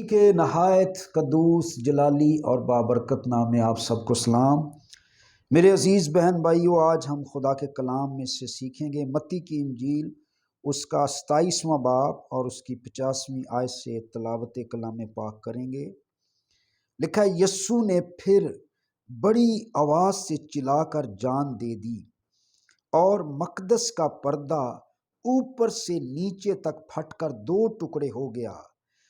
کے نہایت قدوس جلالی اور بابرکت نام میں آپ سب کو سلام۔ میرے عزیز بہن بھائیو، آج ہم خدا کے کلام میں سے سیکھیں گے متی کی انجیل، اس کا 27واں باب اور اس کی 50ویں آیت سے تلاوت کلام پاک کریں گے۔ لکھا ہے، یسوع نے پھر بڑی آواز سے چلا کر جان دے دی اور مقدس کا پردہ اوپر سے نیچے تک پھٹ کر دو ٹکڑے ہو گیا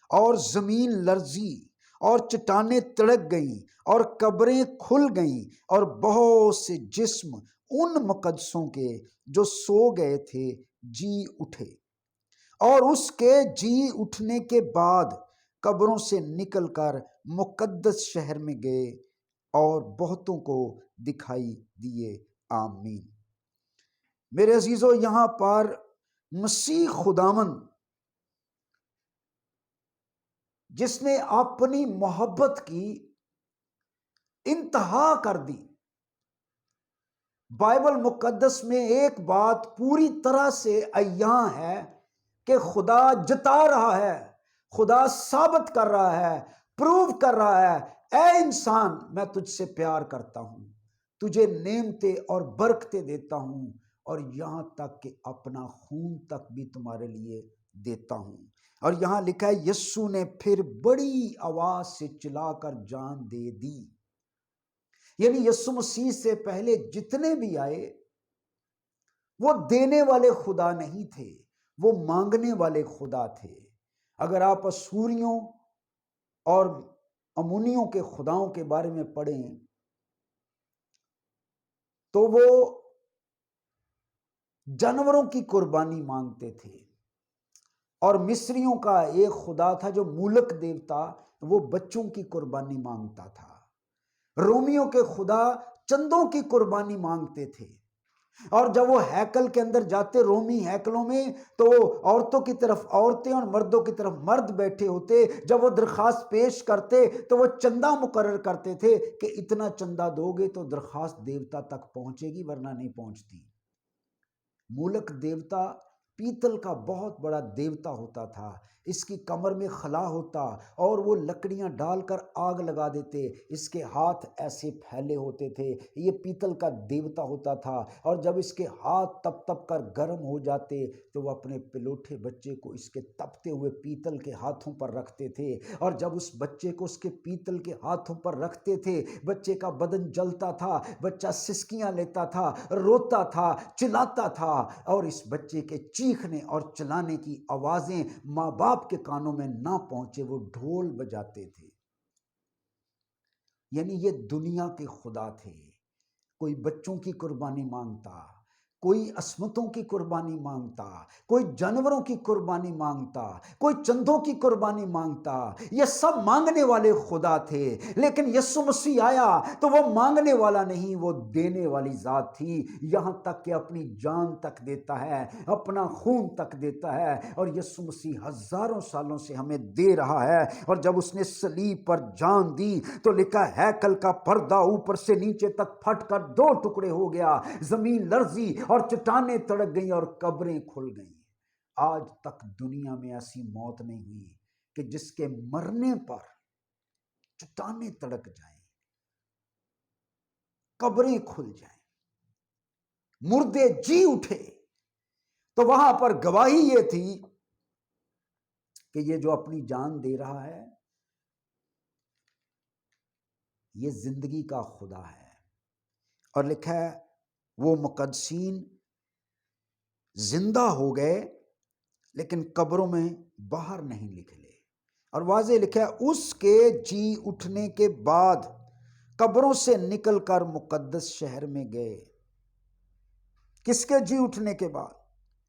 اور زمین لرزی اور چٹانیں تڑک گئیں اور قبریں کھل گئیں اور بہت سے جسم ان مقدسوں کے جو سو گئے تھے جی اٹھے، اور اس کے جی اٹھنے کے بعد قبروں سے نکل کر مقدس شہر میں گئے اور بہتوں کو دکھائی دیے۔ آمین۔ میرے عزیزو، یہاں پر مسیح خداوند جس نے اپنی محبت کی انتہا کر دی، بائبل مقدس میں ایک بات پوری طرح سے عیاں ہے کہ خدا جتا رہا ہے، خدا ثابت کر رہا ہے، پروو کر رہا ہے، اے انسان میں تجھ سے پیار کرتا ہوں، تجھے نعمتیں اور برکتیں دیتا ہوں، اور یہاں تک کہ اپنا خون تک بھی تمہارے لیے دیتا ہوں۔ اور یہاں لکھا ہے، یسوع نے پھر بڑی آواز سے چلا کر جان دے دی۔ یعنی یسوع مسیح سے پہلے جتنے بھی آئے وہ دینے والے خدا نہیں تھے، وہ مانگنے والے خدا تھے۔ اگر آپ اسوریوں اور امونیوں کے خداؤں کے بارے میں پڑھیں تو وہ جانوروں کی قربانی مانگتے تھے، اور مصریوں کا ایک خدا تھا جو مولک دیوتا، وہ بچوں کی قربانی مانگتا تھا۔ رومیوں کے خدا چندوں کی قربانی مانگتے تھے، اور جب وہ ہیکل کے اندر جاتے، رومی ہیکلوں میں، تو عورتوں کی طرف عورتیں اور مردوں کی طرف مرد بیٹھے ہوتے۔ جب وہ درخواست پیش کرتے تو وہ چندہ مقرر کرتے تھے کہ اتنا چندہ دو گے تو درخواست دیوتا تک پہنچے گی، ورنہ نہیں پہنچتی۔ مولک دیوتا پیتل کا بہت بڑا دیوتا ہوتا تھا، اس کی کمر میں خلا ہوتا اور وہ لکڑیاں ڈال کر آگ لگا دیتے، اس کے ہاتھ ایسے پھیلے ہوتے تھے، یہ پیتل کا دیوتا ہوتا تھا۔ اور جب اس کے ہاتھ تپ تپ کر گرم ہو جاتے تو وہ اپنے پلوٹھے بچے کو اس کے تپتے ہوئے پیتل کے ہاتھوں پر رکھتے تھے، اور جب اس بچے کو اس کے پیتل کے ہاتھوں پر رکھتے تھے، بچے کا بدن جلتا تھا، بچہ سسکیاں لیتا تھا، روتا تھا، چلاتا تھا، اور اس بچے کے چیخنے اور چلانے کی آوازیں ماں باپ کے کانوں میں نہ پہنچے، وہ ڈھول بجاتے تھے۔ یعنی یہ دنیا کے خدا تھے۔ کوئی بچوں کی قربانی مانگتا، کوئی عصمتوں کی قربانی مانگتا، کوئی جانوروں کی قربانی مانگتا، کوئی چندوں کی قربانی مانگتا، یہ سب مانگنے والے خدا تھے۔ لیکن یسوع مسیح آیا تو وہ مانگنے والا نہیں، وہ دینے والی ذات تھی، یہاں تک کہ اپنی جان تک دیتا ہے، اپنا خون تک دیتا ہے۔ اور یسوع مسیح ہزاروں سالوں سے ہمیں دے رہا ہے، اور جب اس نے صلیب پر جان دی تو لکھا ہیکل کا پردہ اوپر سے نیچے تک پھٹ کر دو ٹکڑے ہو گیا، زمین لرزی اور چٹانیں تڑک گئیں اور قبریں کھل گئیں۔ آج تک دنیا میں ایسی موت نہیں ہوئی کہ جس کے مرنے پر چٹانیں تڑک جائیں، قبریں کھل جائیں، مردے جی اٹھے۔ تو وہاں پر گواہی یہ تھی کہ یہ جو اپنی جان دے رہا ہے یہ زندگی کا خدا ہے۔ اور لکھا ہے وہ مقدسین زندہ ہو گئے لیکن قبروں میں باہر نہیں نکلے۔ اور واضح لکھا ہے اس کے جی اٹھنے کے بعد قبروں سے نکل کر مقدس شہر میں گئے۔ کس کے جی اٹھنے کے بعد؟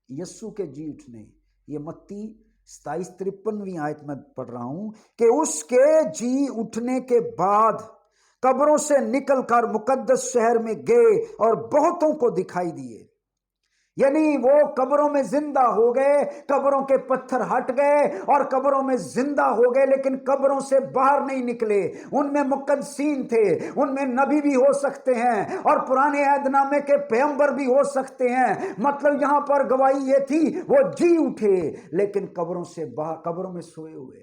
یسوع کے جی اٹھنے۔ یہ متی 27-53 آیت میں پڑھ رہا ہوں کہ اس کے جی اٹھنے کے بعد قبروں سے نکل کر مقدس شہر میں گئے اور بہتوں کو دکھائی دیے۔ یعنی وہ قبروں میں زندہ ہو گئے، قبروں کے پتھر ہٹ گئے اور قبروں میں زندہ ہو گئے، لیکن قبروں سے باہر نہیں نکلے۔ ان میں مقدسین تھے، ان میں نبی بھی ہو سکتے ہیں اور پرانے عہد نامے کے پیغمبر بھی ہو سکتے ہیں۔ مطلب یہاں پر گواہی یہ تھی وہ جی اٹھے لیکن قبروں سے باہر، قبروں میں سوئے ہوئے۔